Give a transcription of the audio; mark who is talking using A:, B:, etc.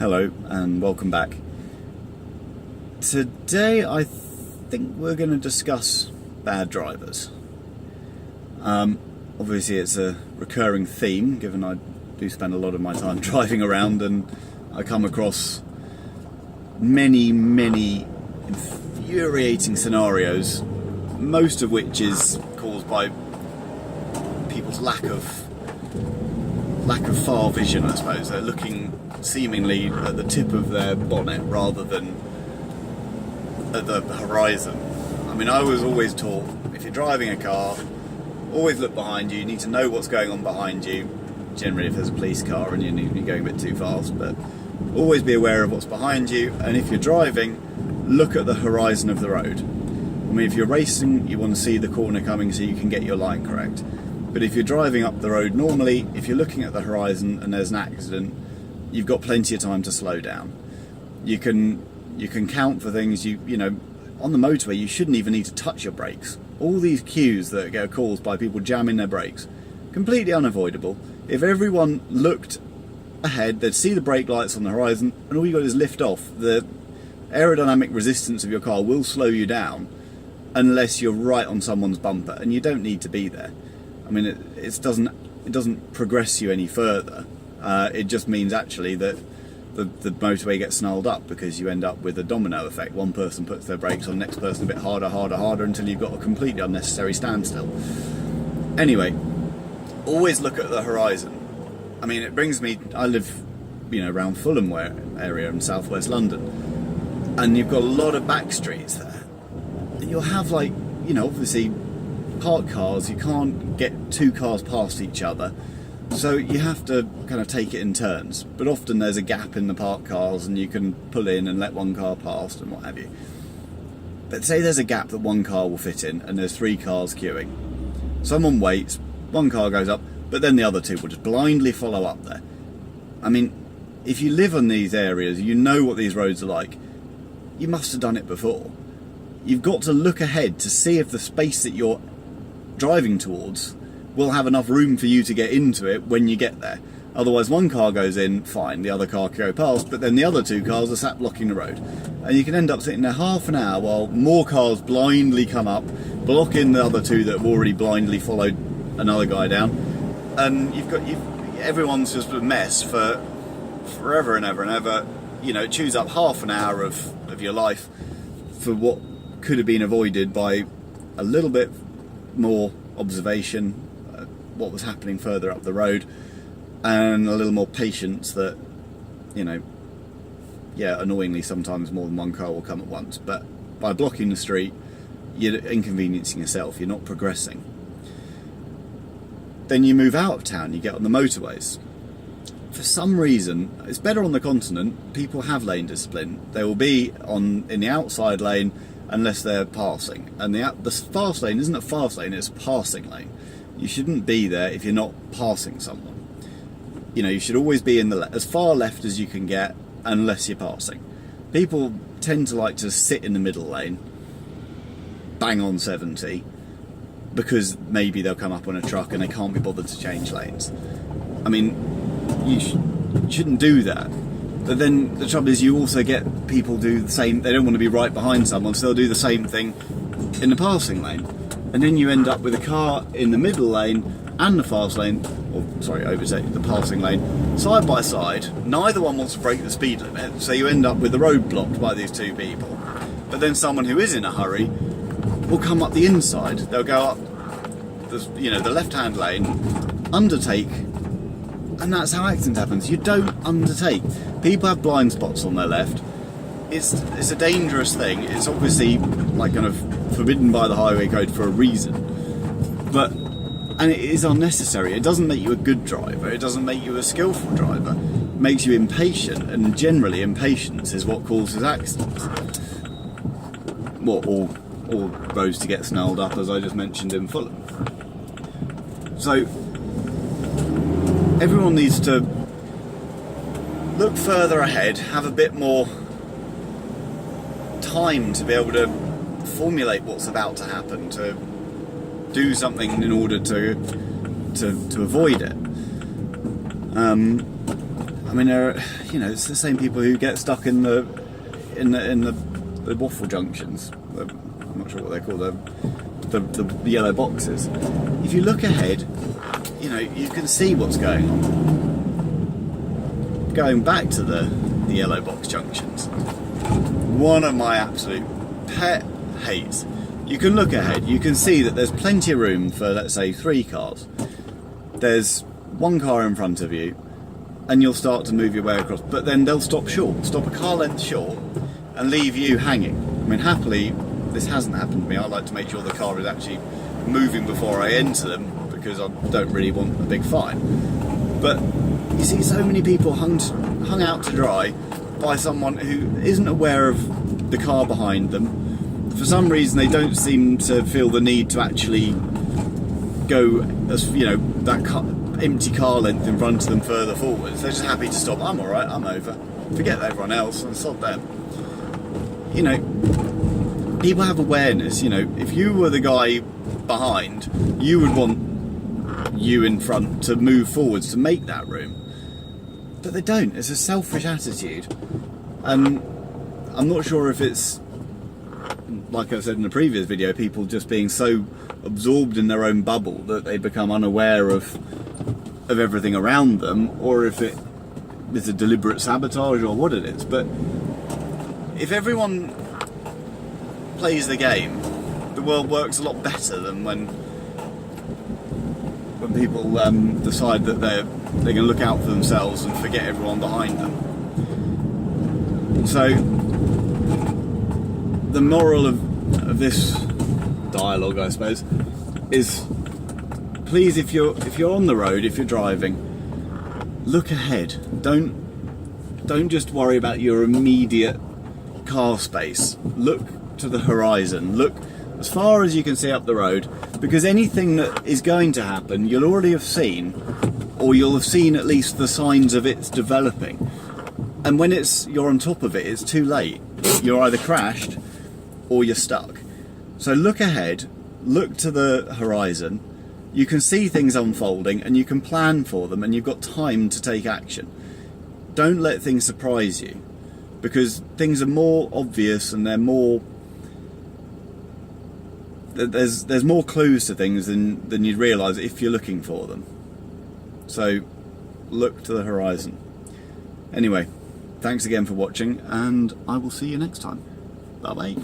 A: Hello and welcome back. Today I think we're going to discuss bad drivers. Obviously it's a recurring theme, given I do spend a lot of my time driving around and I come across many infuriating scenarios, most of which is caused by people's lack of far vision, I suppose. They're looking seemingly at the tip of their bonnet rather than at the horizon. I mean, I was always taught, if you're driving a car, always look behind you. You need to know what's going on behind you. Generally, if there's a police car and you're going a bit too fast, but always be aware of what's behind you. And if you're driving, look at the horizon of the road. I mean, if you're racing, you want to see the corner coming so you can get your line correct. But if you're driving up the road normally, if you're looking at the horizon and there's an accident, you've got plenty of time to slow down. You can count for things. You know, on the motorway, you shouldn't even need to touch your brakes. All these queues that get caused by people jamming their brakes, completely unavoidable. If everyone looked ahead, they'd see the brake lights on the horizon, and all you got is lift off. The aerodynamic resistance of your car will slow you down unless you're right on someone's bumper, and you don't need to be there. I mean, it doesn't progress you any further. It just means actually that the motorway gets snarled up because you end up with a domino effect. One person puts their brakes on, next person a bit harder until you've got a completely unnecessary standstill. Anyway, always look at the horizon. I mean, it brings me, I live, around Fulham area in southwest London, and you've got a lot of back streets there, and you'll have obviously parked cars. You can't get two cars past each other, so you have to kind of take it in turns, but often there's a gap in the parked cars and you can pull in and let one car past and what have you. But say there's a gap that one car will fit in and there's three cars queuing. Someone waits, one car goes up, but then the other two will just blindly follow up there. I mean, if you live in these areas, you know what these roads are like. You must have done it before. You've got to look ahead to see if the space that you're driving towards will have enough room for you to get into it when you get there. Otherwise, one car goes in, fine, the other car can go past, but then the other two cars are sat blocking the road. And you can end up sitting there half an hour while more cars blindly come up, blocking the other two that have already blindly followed another guy down. And everyone's just a mess for forever and ever and ever. It chews up half an hour of your life for what could have been avoided by a little bit more observation, what was happening further up the road, and a little more patience that, annoyingly sometimes more than one car will come at once, but by blocking the street, you're inconveniencing yourself, you're not progressing. Then you move out of town, you get on the motorways. For some reason, it's better on the continent, people have lane discipline. They will be in the outside lane unless they're passing. And the fast lane isn't a fast lane, it's a passing lane. You shouldn't be there if you're not passing someone. You should always be in as far left as you can get unless you're passing. People tend to like to sit in the middle lane, bang on 70, because maybe they'll come up on a truck and they can't be bothered to change lanes. I mean, you shouldn't do that. But then the trouble is you also get people do the same. They don't want to be right behind someone, so they'll do the same thing in the passing lane. And then you end up with a car in the middle lane and the fast lane, the passing lane, side by side. Neither one wants to break the speed limit, so you end up with the road blocked by these two people. But then someone who is in a hurry will come up the inside. They'll go up the left-hand lane, undertake, and that's how accident happens. You don't undertake. People have blind spots on their left. It's a dangerous thing. It's obviously kind of forbidden by the highway code for a reason. And it is unnecessary. It doesn't make you a good driver. It doesn't make you a skillful driver. It makes you impatient, and generally impatience is what causes accidents. Or roads to get snarled up, as I just mentioned in Fulham. So everyone needs to look further ahead, have a bit more time to be able to formulate what's about to happen, to do something in order to avoid it. I mean, you know, it's the same people who get stuck in the waffle junctions. I'm not sure what they're called. The yellow boxes. If you look ahead, you know, you can see what's going on. Going back to the yellow box junctions, one of my absolute pet hates. You can look ahead, you can see that there's plenty of room for, let's say, 3 cars. There's 1 car in front of you, and you'll start to move your way across, but then they'll stop a car length short, and leave you hanging. I mean, happily, this hasn't happened to me. I like to make sure the car is actually moving before I enter them, because I don't really want a big fine. But you see so many people hung out to dry by someone who isn't aware of the car behind them. For some reason, they don't seem to feel the need to actually go, as you know, that empty car length in front of them further forwards. They're just happy to stop. I'm all right. I'm over. Forget everyone else and sod them. You know, people have awareness. You know, if you were the guy behind, you would want you in front to move forwards to make that room. But they don't. It's a selfish attitude, and I'm not sure if it's, like I said in the previous video, people just being so absorbed in their own bubble that they become unaware of everything around them, or if it is a deliberate sabotage, or what it is. But if everyone plays the game, the world works a lot better than when people decide that they're going to look out for themselves and forget everyone behind them. So the moral of this dialogue, I suppose, is please, if you're on the road, if you're driving, look ahead. Don't just worry about your immediate car space. Look to the horizon. Look as far as you can see up the road, because anything that is going to happen, you'll already have seen, or you'll have seen at least the signs of it's developing. And when you're on top of it, it's too late. You're either crashed or you're stuck. So look ahead, look to the horizon. You can see things unfolding and you can plan for them, and you've got time to take action. Don't let things surprise you, because things are more obvious and there's more clues to things than you'd realise if you're looking for them. So look to the horizon. Anyway, thanks again for watching, and I will see you next time. Bye bye.